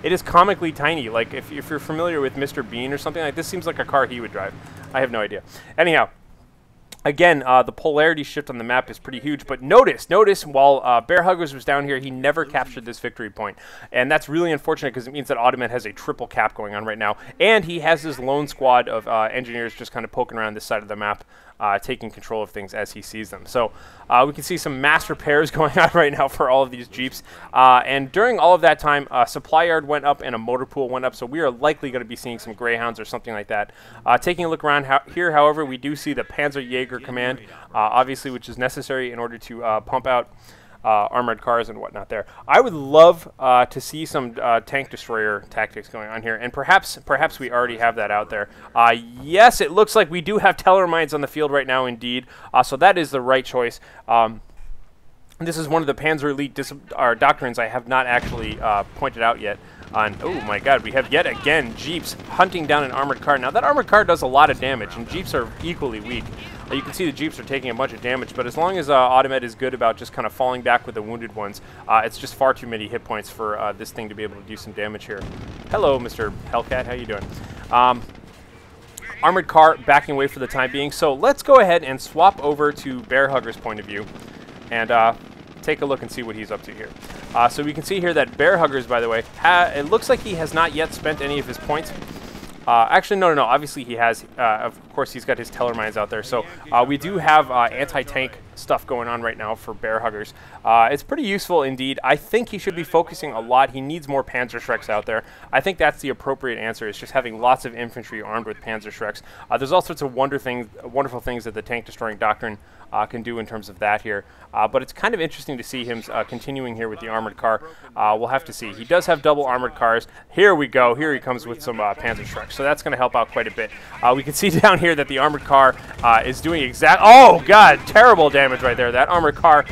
it is comically tiny. Like, if you're familiar with Mr. Bean or something, like this seems like a car he would drive. I have no idea. Anyhow, again, the polarity shift on the map is pretty huge, but notice, while BearHuggers was down here, he never captured this victory point, and that's really unfortunate because it means that Audemed has a triple cap going on right now, and he has his lone squad of engineers just kind of poking around this side of the map, taking control of things as he sees them. So we can see some mass repairs going on right now for all of these Jeeps, and during all of that time, a supply yard went up and a motor pool went up, so we are likely going to be seeing some Greyhounds or something like that. Taking a look around here, however, we do see the Panzerjäger command, obviously, which is necessary in order to pump out armored cars and whatnot there. I would love to see some tank destroyer tactics going on here, and perhaps we already have that out there. Yes, it looks like we do have Teller mines on the field right now, indeed. So that is the right choice. This is one of the Panzer Elite doctrines I have not actually pointed out yet. Oh my god, we have yet again Jeeps hunting down an armored car. Now that armored car does a lot of damage, and Jeeps are equally weak. You can see the Jeeps are taking a bunch of damage, but as long as Audemed is good about just kind of falling back with the wounded ones, it's just far too many hit points for this thing to be able to do some damage here. Hello, Mr. Hellcat, how you doing? Armored car backing away for the time being, so let's go ahead and swap over to BearHuggers' point of view and take a look and see what he's up to here. So we can see here that BearHuggers, by the way, it looks like he has not yet spent any of his points. Actually, no, obviously he has. Of course, he's got his Teller mines out there. So we do have anti-tank stuff going on right now for BearHuggers. It's pretty useful indeed. I think he should be focusing a lot. He needs more Panzerschrecks out there. I think that's the appropriate answer, is just having lots of infantry armed with Panzerschrecks. There's all sorts of wonderful things that the tank destroying doctrine can do in terms of that here. But it's kind of interesting to see him continuing here with the armored car. We'll have to see. He does have double armored cars. Here we go. Here he comes with some Panzerschrecks. So that's going to help out quite a bit. We can see down here that the armored car is doing oh god, terrible damage right there. That armored car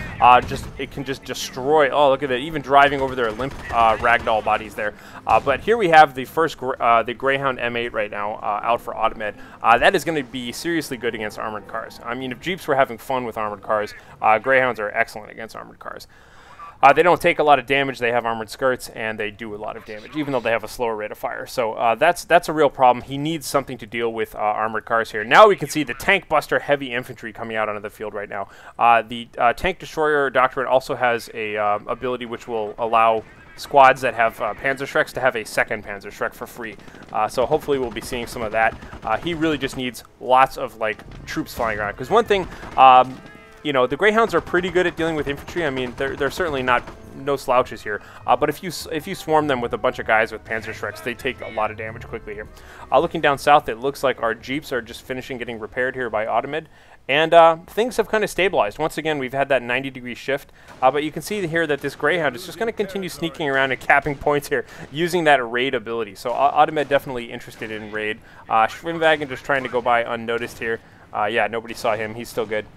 it can just destroy. Oh, look at that, even driving over their limp ragdoll bodies there. But here we have the first the Greyhound M8 right now out for Audemed. That is going to be seriously good against armored cars. I mean, if Jeeps were having fun with armored cars, Greyhounds are excellent against armored cars. They don't take a lot of damage. They have armored skirts, and they do a lot of damage, even though they have a slower rate of fire. So that's a real problem. He needs something to deal with armored cars here. Now we can see the Tank Buster heavy infantry coming out onto the field right now. The Tank Destroyer Doctrine also has a ability which will allow squads that have Panzerschrecks to have a second Panzerschreck for free. So hopefully we'll be seeing some of that. He really just needs lots of troops flying around. Because one thing, you know, the Greyhounds are pretty good at dealing with infantry. I mean, they're certainly no slouches here. But if you swarm them with a bunch of guys with Panzerschrecks, they take a lot of damage quickly here. Looking down south, it looks like our Jeeps are just finishing getting repaired here by Audemed. And things have kind of stabilized. Once again, we've had that 90-degree shift. But you can see here that this Greyhound is just going to continue sneaking around and capping points here using that raid ability. So Audemed definitely interested in raid. Schwimmwagen just trying to go by unnoticed here. Yeah, nobody saw him. He's still good.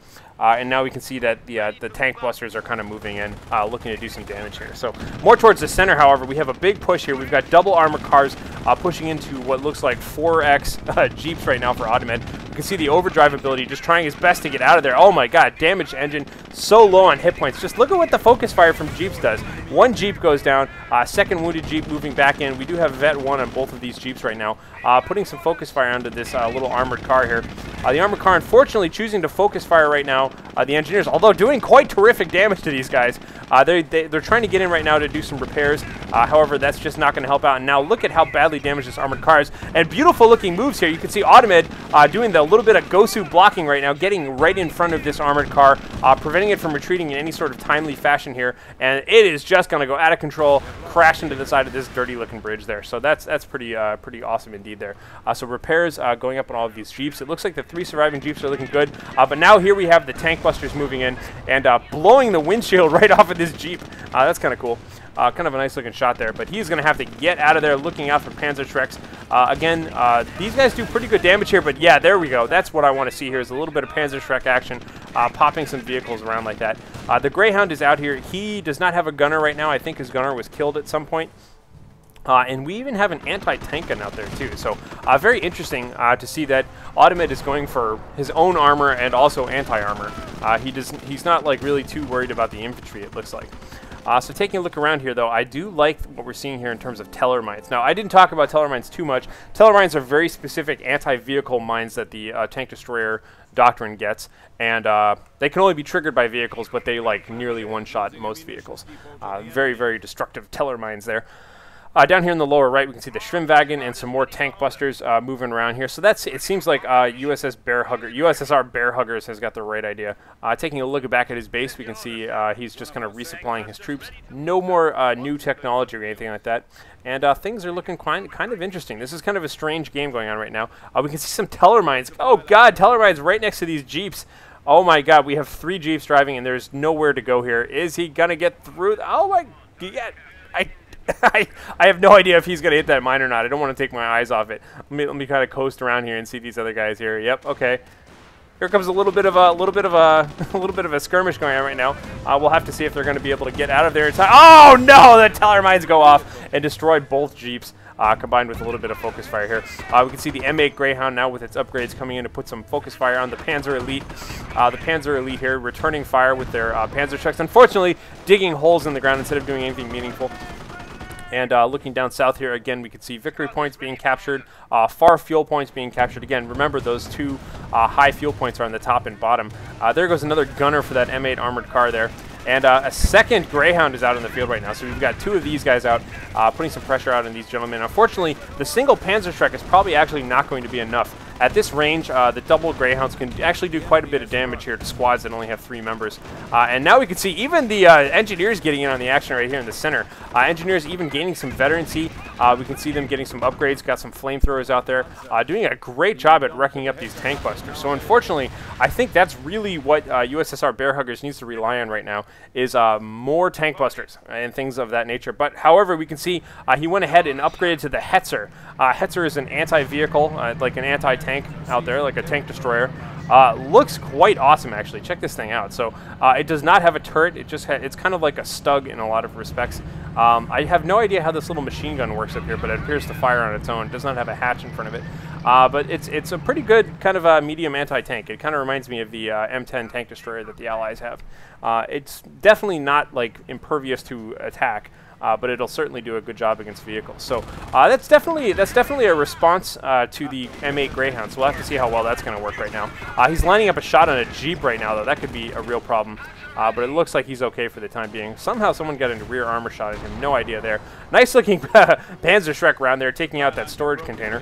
And now we can see that the tank busters are kind of moving in, looking to do some damage here. So more towards the center, however, we have a big push here. We've got double armored cars pushing into what looks like 4x Jeeps right now for Audemed. You can see the overdrive ability just trying his best to get out of there. Oh my god, damaged engine, so low on hit points. Just look at what the focus fire from Jeeps does. One Jeep goes down, second wounded Jeep moving back in. We do have Vet 1 on both of these Jeeps right now, putting some focus fire onto this little armored car here. The armored car, unfortunately, choosing to focus fire right now. The engineers, although doing quite terrific damage to these guys, they're trying to get in right now to do some repairs. However, that's just not going to help out. And now look at how badly damaged this armored car is. And beautiful looking moves here. You can see Audemed doing the little bit of Gosu blocking right now, getting right in front of this armored car, preventing it from retreating in any sort of timely fashion here. And it is just going to go out of control, crash into the side of this dirty looking bridge there. So that's pretty awesome indeed there. So repairs going up on all of these Jeeps. It looks like the 3 surviving Jeeps are looking good. But now here we have the tank busters moving in and blowing the windshield right off of this Jeep. That's kind of cool. Kind of a nice looking shot there, but he's going to have to get out of there looking out for Panzerschrecks. Again, these guys do pretty good damage here, but yeah, there we go. That's what I want to see here is a little bit of Panzerschreck action, popping some vehicles around like that. The Greyhound is out here. He does not have a gunner right now. I think his gunner was killed at some point. And we even have an anti-tank gun out there too. So very interesting to see that Audemed is going for his own armor and also anti-armor. He's not like really too worried about the infantry, it looks like. So taking a look around here, though, I do like what we're seeing here in terms of teller mines. Now, I didn't talk about teller mines too much. Teller mines are very specific anti-vehicle mines that the tank destroyer doctrine gets, and they can only be triggered by vehicles, but they like nearly one-shot most vehicles. Very, very destructive teller mines there. Down here in the lower right, we can see the Schwimmwagen and some more tank busters moving around here. So it seems like USSR BearHuggers has got the right idea. Taking a look back at his base, we can see he's just kind of resupplying his troops. No more new technology or anything like that. And things are looking kind of interesting. This is kind of a strange game going on right now. We can see some teller mines. Oh, God, teller mines right next to these Jeeps. Oh, my God, we have 3 Jeeps driving, and there's nowhere to go here. Is he going to get through? Oh, my God. I have no idea if he's going to hit that mine or not. I don't want to take my eyes off it. Let me kind of coast around here and see these other guys here. Yep, okay. Here comes a little bit of a skirmish going on right now. We'll have to see if they're going to be able to get out of there in time. Oh no! The teller mines go off and destroy both Jeeps. Combined with a little bit of focus fire here. We can see the M8 Greyhound now with its upgrades coming in to put some focus fire on the Panzer Elite. The Panzer Elite here returning fire with their Panzer trucks. Unfortunately, digging holes in the ground instead of doing anything meaningful. And looking down south here, again, we can see victory points being captured, far fuel points being captured. Again, remember those 2 high fuel points are on the top and bottom. There goes another gunner for that M8 armored car there. And a second Greyhound is out in the field right now. So we've got 2 of these guys out, putting some pressure out on these gentlemen. Unfortunately, the single Panzerschreck is probably actually not going to be enough. At this range, the double Greyhounds can actually do quite a bit of damage here to squads that only have 3 members. And now we can see even the engineers getting in on the action right here in the center. Engineers even gaining some veterancy. We can see them getting some upgrades, got some flamethrowers out there, doing a great job at wrecking up these tank busters. So unfortunately, I think that's really what USSR BearHuggers needs to rely on right now, is more tank busters and things of that nature. But however, we can see he went ahead and upgraded to the Hetzer. Hetzer is an anti-vehicle, like an anti-tank out there, like a tank destroyer. Looks quite awesome, actually. Check this thing out. So it does not have a turret. It's kind of like a Stug in a lot of respects. I have no idea how this little machine gun works up here, but it appears to fire on its own. It does not have a hatch in front of it. But it's a pretty good kind of a medium anti-tank. It kind of reminds me of the M10 tank destroyer that the Allies have. It's definitely not like impervious to attack. But it'll certainly do a good job against vehicles. So that's definitely a response to the M8 Greyhound. So we'll have to see how well that's going to work right now. He's lining up a shot on a Jeep right now, though. That could be a real problem. But it looks like he's okay for the time being. Somehow someone got into rear armor shot at him. No idea there. Nice looking Panzerschreck around there, taking out that storage container.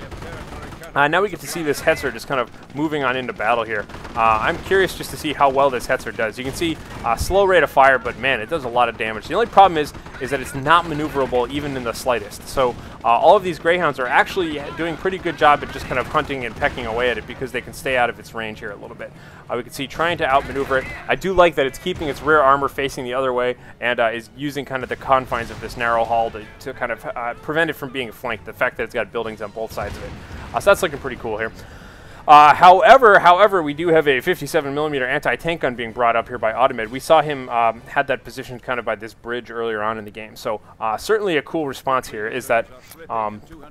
Now we get to see this Hetzer just kind of moving on into battle here. I'm curious just to see how well this Hetzer does. You can see slow rate of fire, but man, it does a lot of damage. The only problem is that it's not maneuverable even in the slightest. So all of these Greyhounds are actually doing a pretty good job at just kind of hunting and pecking away at it because they can stay out of its range here a little bit. We can see trying to outmaneuver it. I do like that it's keeping its rear armor facing the other way and is using kind of the confines of this narrow hull to kind of prevent it from being flanked, the fact that it's got buildings on both sides of it. So that's looking pretty cool here. However, we do have a 57mm anti-tank gun being brought up here by Audemed. We saw him had that positioned kind of by this bridge earlier on in the game. So certainly a cool response here is that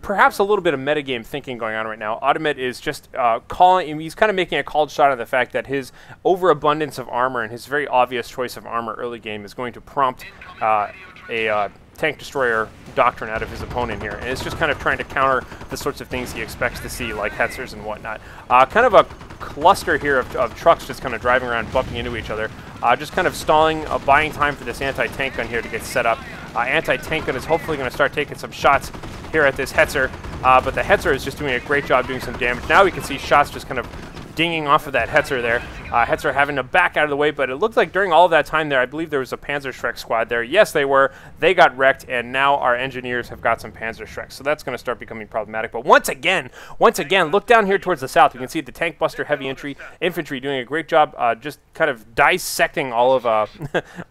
perhaps a little bit of metagame thinking going on right now. Audemed is just he's kind of making a called shot on the fact that his overabundance of armor and his very obvious choice of armor early game is going to prompt a tank destroyer doctrine out of his opponent here, and it's just kind of trying to counter the sorts of things he expects to see, like Hetzers and whatnot. Kind of a cluster here of trucks just kind of driving around, bumping into each other, just kind of stalling, buying time for this anti-tank gun here to get set up. Anti-tank gun is hopefully going to start taking some shots here at this Hetzer, but the Hetzer is just doing a great job doing some damage. Now we can see shots just kind of dinging off of that Hetzer there. Hetzer having to back out of the way, but it looked like during all of that time there, I believe there was a Panzerschreck squad there. Yes, they were. They got wrecked, and now our engineers have got some Panzerschrecks, so that's going to start becoming problematic. But once again, look down here towards the south. You can see the tank buster heavy infantry doing a great job just kind of dissecting all of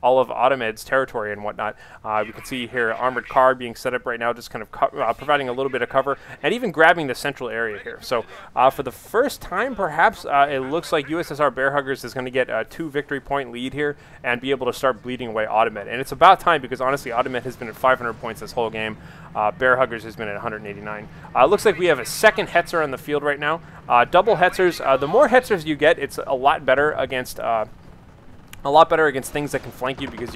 all of Audemed's territory and whatnot. We can see here armored car being set up right now, just kind of providing a little bit of cover, and even grabbing the central area here. So for the first time, perhaps, it looks like USSR BearHuggers is going to get a 2 victory point lead here and be able to start bleeding away Audemed. And it's about time because, honestly, Audemed has been at 500 points this whole game. BearHuggers has been at 189. Looks like we have a second Hetzer on the field right now. Double Hetzers. The more Hetzers you get, it's a lot better against A lot better against things that can flank you because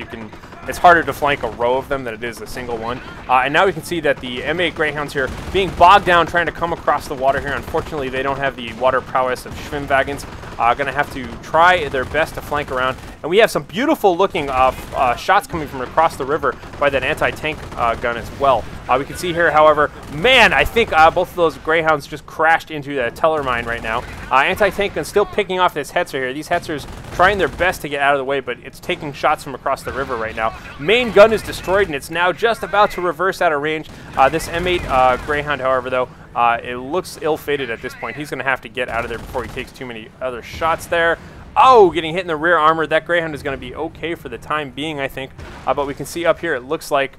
it's harder to flank a row of them than it is a single one. And now we can see that the M8 Greyhounds here being bogged down trying to come across the water here. Unfortunately, they don't have the water prowess of Schwimmwagons. Going to have to try their best to flank around. And we have some beautiful looking shots coming from across the river by that anti-tank gun as well. We can see here, however, man, I think both of those Greyhounds just crashed into that teller mine right now. Anti-tank gun still picking off this Hetzer here. These Hetzers trying their best to get out of the way, but it's taking shots from across the river right now. Main gun is destroyed, and it's now just about to reverse out of range. This M8 Greyhound, however, though, it looks ill-fated at this point. He's going to have to get out of there before he takes too many other shots there. Oh, getting hit in the rear armor. That Greyhound is going to be okay for the time being, I think. But we can see up here, it looks like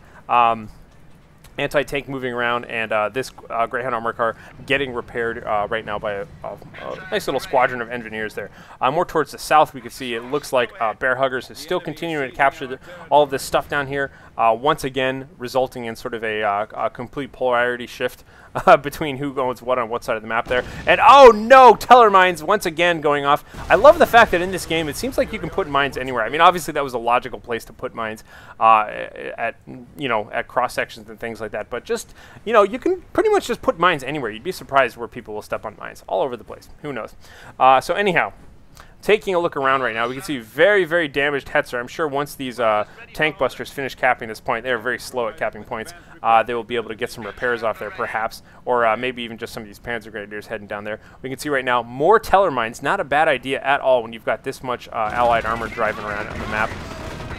anti-tank moving around, and this Greyhound armor car getting repaired right now by a nice little squadron of engineers there. More towards the south, we can see it looks like BearHuggers is still continuing to capture all of this stuff down here, once again resulting in sort of a complete polarity shift between who owns what on what side of the map there. And oh no, teller mines once again going off. I love the fact that in this game it seems like you can put mines anywhere. I mean, obviously that was a logical place to put mines at cross sections and things like that, but just, you can pretty much just put mines anywhere. You'd be surprised where people will step on mines all over the place. Who knows? So anyhow, taking a look around right now, we can see very, very damaged Hetzer. I'm sure once these tank busters finish capping this point, they're very slow at capping points, they will be able to get some repairs off there perhaps, or maybe even just some of these Panzer Grenadiers heading down there. We can see right now more teller mines, not a bad idea at all when you've got this much Allied armor driving around on the map.